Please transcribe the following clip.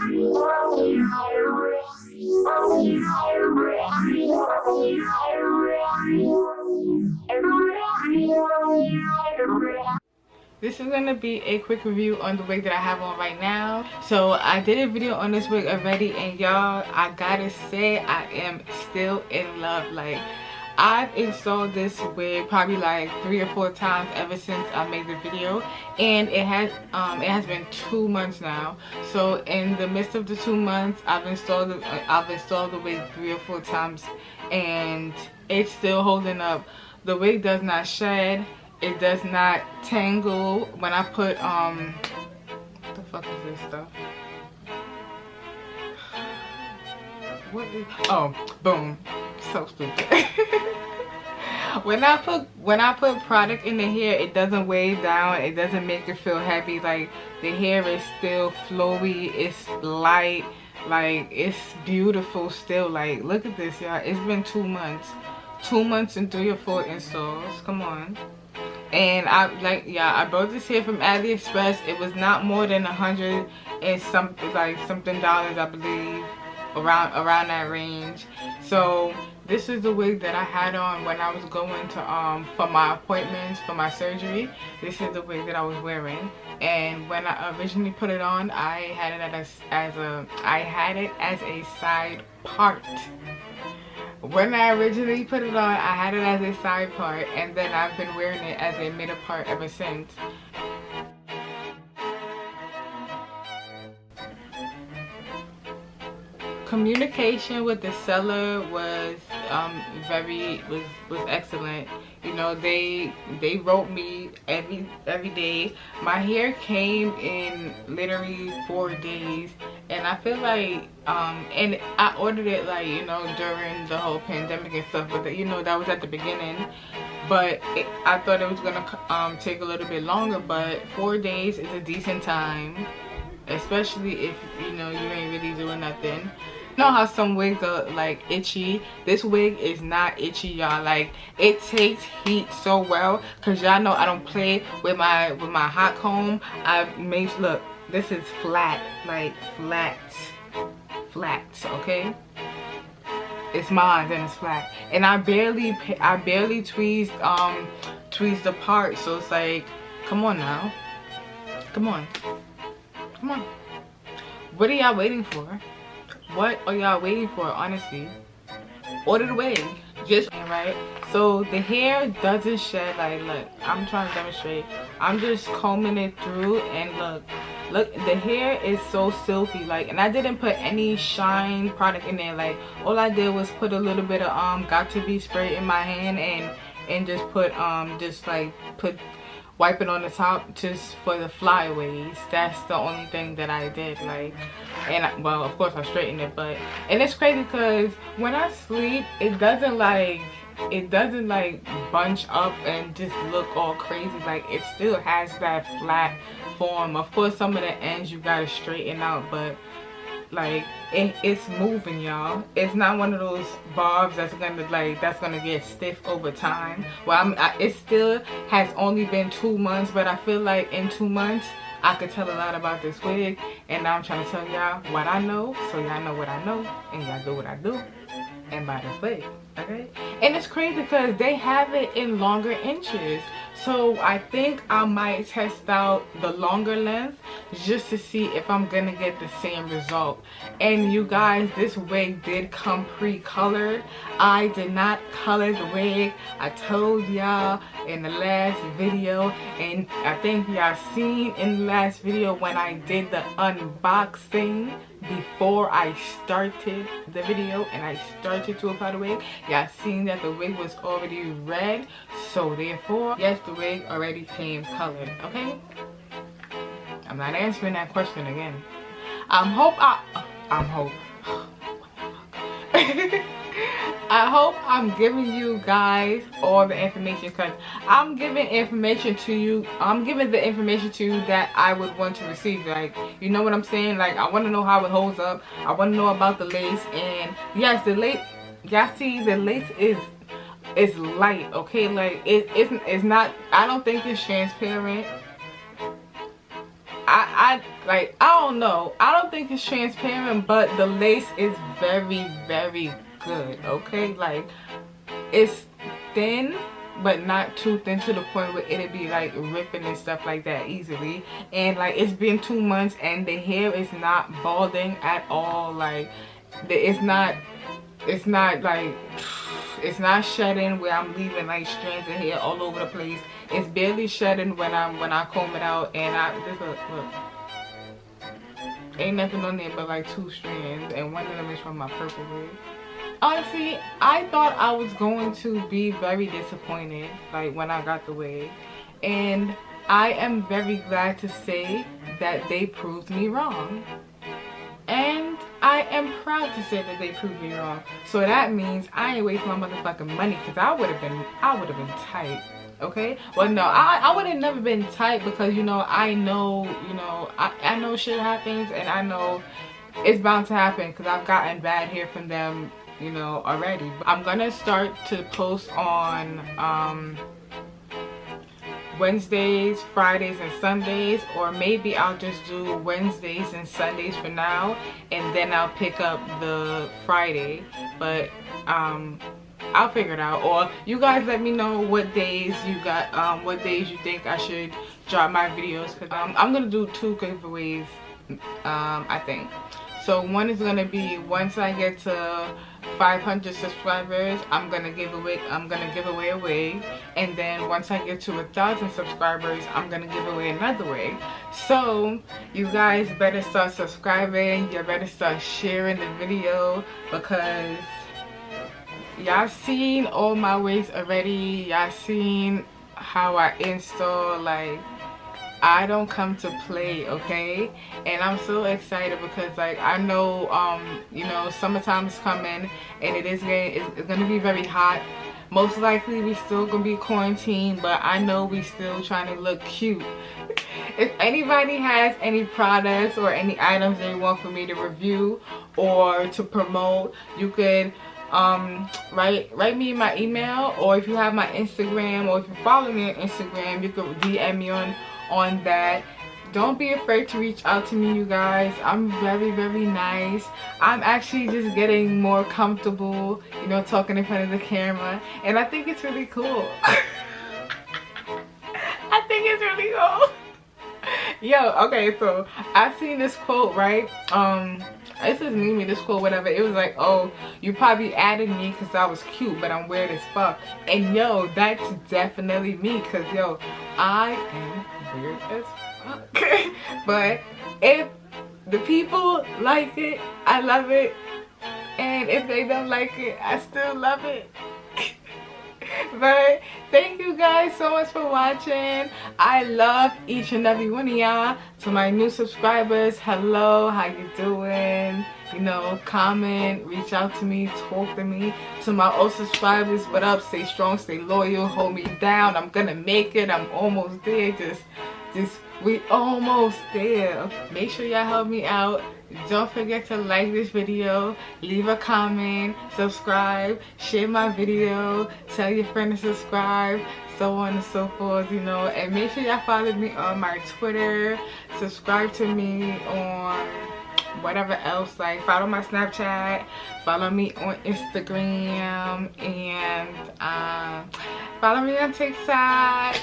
This is going to be a quick review on the wig that I have on right now. So I did a video on this wig already, and y'all, I gotta say I am still in love. Like, I've installed this wig probably like 3 or 4 times ever since I made the video, and it has been 2 months now. So in the midst of the 2 months, I've installed the wig 3 or 4 times, and it's still holding up. The wig does not shed. It does not tangle. When I put what the fuck is this stuff? What is, oh, boom. So stupid. when I put product in the hair, it doesn't weigh down. It doesn't make it feel heavy. Like, the hair is still flowy. It's light. Like, it's beautiful still. Like, look at this, y'all. It's been 2 months. 2 months and 3 or 4 installs. Come on. And I bought this here from AliExpress. It was not more than $100 and something dollars, I believe, around that range. So this is the wig that I had on when I was going to for my appointments for my surgery. This is the wig that I was wearing, and when I originally put it on, I had it as a side part. When I originally put it on, I had it as a side part, and then I've been wearing it as a middle part ever since. Communication with the seller was excellent. You know, they wrote me every day. My hair came in literally 4 days, and I feel like and I ordered it, like, you know, during the whole pandemic and stuff, but you know, that was at the beginning. But I thought it was gonna take a little bit longer, but 4 days is a decent time, especially if, you know, you ain't really doing nothing. You know how some wigs are like itchy? This wig is not itchy, y'all. Like, it takes heat so well, because y'all know I don't play with my hot comb. Look, this is flat, like flat, okay? It's mine and it's flat, and I barely tweezed the part. So it's like, come on now, come on. What are y'all waiting for? What are y'all waiting for, honestly? Order the wig. Just right. So the hair doesn't shed. Like, look, I'm trying to demonstrate. I'm just combing it through, and look, the hair is so silky. Like, and I didn't put any shine product in there. Like, all I did was put a little bit of got to be spray in my hand, and just put wipe it on the top just for the flyaways. That's the only thing that I did. Like, and well, of course I straightened it, and it's crazy because when I sleep, it doesn't like bunch up and just look all crazy. Like, it still has that flat form. Of course, some of the ends you gotta straighten out, but like, it's moving, y'all. It's not one of those bobs that's gonna get stiff over time. Well, it still has only been 2 months, but I feel like in 2 months I could tell a lot about this wig, and now I'm trying to tell y'all what I know, so y'all know what I know, and y'all do what I do, and buy this wig, okay? And it's crazy because they have it in longer inches. So I think I might test out the longer length just to see if I'm gonna get the same result. And you guys, this wig did come pre-colored. I did not color the wig. I told y'all in the last video, and I think y'all seen in the last video when I did the unboxing before I started the video and I started to apply the wig, y'all seen that the wig was already red. So therefore, yes, the wig already came colored, okay? I'm not answering that question again. I hope I'm giving you guys all the information, because I'm giving information to you. I'm giving the information to you that I would want to receive. Like, you know what I'm saying? Like, I want to know how it holds up. I want to know about the lace. And yes, the lace, y'all see, the lace is light, okay? Like, it's not, I don't think it's transparent. I like, I don't know, I don't think it's transparent, but the lace is very, very good. Okay, like it's thin but not too thin to the point where it'll be like ripping and stuff like that easily. And like, it's been 2 months and the hair is not balding at all. Like it's not like, it's not shedding where I'm leaving like strands of hair all over the place. It's barely shedding when I comb it out. And look, ain't nothing on there but like 2 strands, and one of them is from my purple wig. Honestly, I thought I was going to be very disappointed like when I got the wig, and I am very glad to say that they proved me wrong. And I am proud to say that they proved me wrong. So that means I ain't waste my motherfucking money, because I would have been tight. Okay, well, no, I would have never been tight, because you know, I know, you know, I know shit happens, and I know it's bound to happen, because I've gotten bad hair from them, you know, already. I'm gonna start to post on Wednesdays, Fridays, and Sundays, or maybe I'll just do Wednesdays and Sundays for now, and then I'll pick up the Friday. But I'll figure it out. Or you guys let me know what days you got, what days you think I should drop my videos, because I'm gonna do 2 giveaways, I think. So one is gonna be, once I get to 500 subscribers, I'm gonna give away a wig, and then once I get to 1,000 subscribers, I'm gonna give away another wig. So you guys better start subscribing. You better start sharing the video, because y'all seen all my wigs already. Y'all seen how I install. Like, I don't come to play, okay? And I'm so excited, because like, I know you know, summertime is coming, and it's gonna be very hot. Most likely we still gonna be quarantined, but I know we still trying to look cute. If anybody has any products or any items they want for me to review or to promote, you could write me my email, or if you have my Instagram, or if you follow me on Instagram, you could DM me on that. Don't be afraid to reach out to me, you guys. I'm very, very nice. I'm actually just getting more comfortable, you know, talking in front of the camera, and I think it's really cool. I think it's really cool. Yo, okay, so I seen this quote, right? This is me, this quote, whatever. It was like, oh, you probably added me because I was cute, but I'm weird as fuck. And yo, that's definitely me, because yo, I am weird as fuck. But if the people like it, I love it. And if they don't like it, I still love it. But thank you guys so much for watching. I love each and every one of y'all. To my new subscribers, hello, how you doing? You know, comment, reach out to me, talk to me. To my old subscribers, what up? Stay strong, stay loyal, hold me down. I'm gonna make it. I'm almost there. We almost there. Make sure y'all help me out. Don't forget to like this video, leave a comment, subscribe, share my video, tell your friend to subscribe, so on and so forth, you know. And make sure y'all follow me on my Twitter, subscribe to me on whatever else, like follow my Snapchat, follow me on Instagram, and follow me on TikTok.